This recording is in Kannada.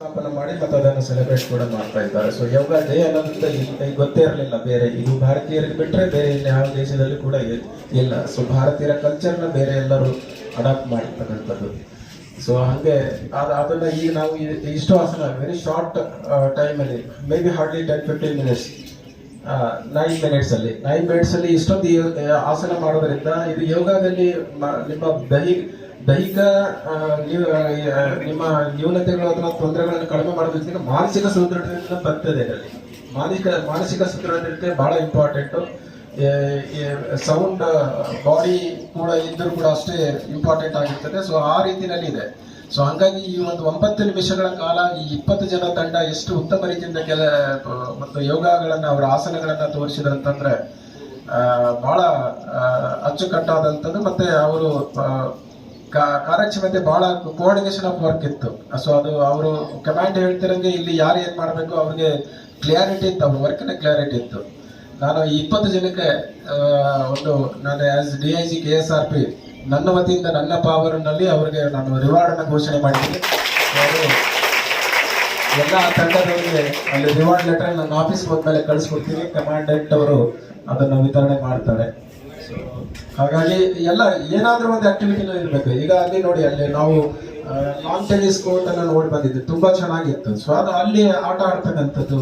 ಸ್ಥಾಪನೆ ಮಾಡಿ ಮತ್ತು ಅದನ್ನು ಸೆಲೆಬ್ರೇಟ್ ಕೂಡ ಮಾಡ್ತಾ ಇದ್ದಾರೆ. ಸೊ ಯೋಗ ಡೇ ಅನ್ನೋದ್ರಿಂದ ಗೊತ್ತೇ ಇರಲಿಲ್ಲ ಬೇರೆ, ಇದು ಭಾರತೀಯರಿಗೆ ಬಿಟ್ಟರೆ ಬೇರೆ ಯಾವ ದೇಶದಲ್ಲಿ ಕೂಡ ಇಲ್ಲ. ಸೊ ಭಾರತೀಯರ ಕಲ್ಚರ್ನ ಬೇರೆ ಎಲ್ಲರೂ ಅಡಾಪ್ಟ್ ಮಾಡಿರ್ತಕ್ಕಂಥದ್ದು. ಸೊ ಹಾಗೆ ಅದನ್ನ ಈಗ ನಾವು ಇಷ್ಟು ಆಸನ ವೆರಿ ಶಾರ್ಟ್ ಟೈಮಲ್ಲಿ, may be hardly 10-15 minutes, 9 minutes ಅಲ್ಲಿ ಇಷ್ಟೊಂದು ಆಸನ ಮಾಡೋದ್ರಿಂದ ಇದು ಯೋಗದಲ್ಲಿ ನಿಮ್ಮ ದೈಹಿಕ ನಿಮ್ಮ ನ್ಯೂನತೆಗಳು ಅಥವಾ ತೊಂದರೆಗಳನ್ನು ಕಡಿಮೆ ಮಾಡೋದ್ರಿಂದ ಮಾನಸಿಕ ಸದೃಢತೆ ಬರ್ತದೆ. ಇದರಲ್ಲಿ ಮಾನಸಿಕ ಸದೃಢತೆ ಬಹಳ ಇಂಪಾರ್ಟೆಂಟು. ಸೌಂಡ್ ಬಾಡಿ ಕೂಡ ಇದ್ದರೂ ಕೂಡ ಅಷ್ಟೇ ಇಂಪಾರ್ಟೆಂಟ್ ಆಗಿರ್ತದೆ. ಸೊ ಆ ರೀತಿಯಲ್ಲಿ ಇದೆ. ಸೊ ಹಂಗಾಗಿ ಈ ಒಂದು 9 ನಿಮಿಷಗಳ ಕಾಲ ಈ 20 ಜನ ತಂಡ ಎಷ್ಟು ಉತ್ತಮ ರೀತಿಯಿಂದ ಮತ್ತು ಯೋಗಗಳನ್ನ ಅವರ ಆಸನಗಳನ್ನ ತೋರಿಸಿದ್ರಂತಂದ್ರೆ ಬಹಳ ಅಚ್ಚುಕಟ್ಟಾದಂಥದ್ದು. ಮತ್ತೆ ಅವರು ಕಾರ್ಯಕ್ಷಮತೆ ಬಹಳ ಕೋಆರ್ಡಿನೇಷನ್ ಆಫ್ ವರ್ಕ್ ಇತ್ತು. ಸೊ ಅದು ಅವರು ಕಮಾಂಡ್ ಹೇಳ್ತಿರಂಗೆ ಇಲ್ಲಿ ಯಾರು ಏನ್ ಮಾಡಬೇಕು ಅವ್ರಿಗೆ ಕ್ಲಿಯಾರಿಟಿ ಇತ್ತು, ಅವ್ರ ವರ್ಕಿನ ಕ್ಲಿಯಾರಿಟಿ ಇತ್ತು. ನಾನು 20 ಜನಕ್ಕೆ ನಾನು ಆಸ್ DIG KSRP ನನ್ನ ವತಿಯಿಂದ ನನ್ನ ಪಾವರ್ನಲ್ಲಿ ಅವರಿಗೆ ನಾನು ರಿವಾರ್ಡ್ ಅನ್ನು ಘೋಷಣೆ ಮಾಡಿದ್ದೀನಿ. ಎಲ್ಲ ತಂಡದವರಿಗೆ ಅಲ್ಲಿ ರಿವಾರ್ಡ್ ಲೆಟರ್ ನನ್ನ ಆಫೀಸ್ ಹೋದ್ಮೇಲೆ ಕಳಿಸ್ಕೊಡ್ತೀನಿ. ಕಮಾಂಡೆಂಟ್ ಅವರು ಅದನ್ನು ವಿತರಣೆ ಮಾಡ್ತಾರೆ. ಹಾಗಾಗಿ ಎಲ್ಲ ಏನಾದ್ರೂ ಒಂದು ಆಕ್ಟಿವಿಟಿನೂ ಇರಬೇಕು. ಈಗ ಅಲ್ಲಿ ನೋಡಿ, ಅಲ್ಲಿ ನಾವು ಲಾನ್ ಟೆನ್ನಿಸ್ ಕೋರ್ಟ್ ಅನ್ನ ನೋಡಿ ಬಂದಿದ್ದು, ತುಂಬಾ ಚೆನ್ನಾಗಿತ್ತು. ಸೊ ಅದು ಅಲ್ಲಿ ಆಟ ಆಡ್ತಕ್ಕಂಥದ್ದು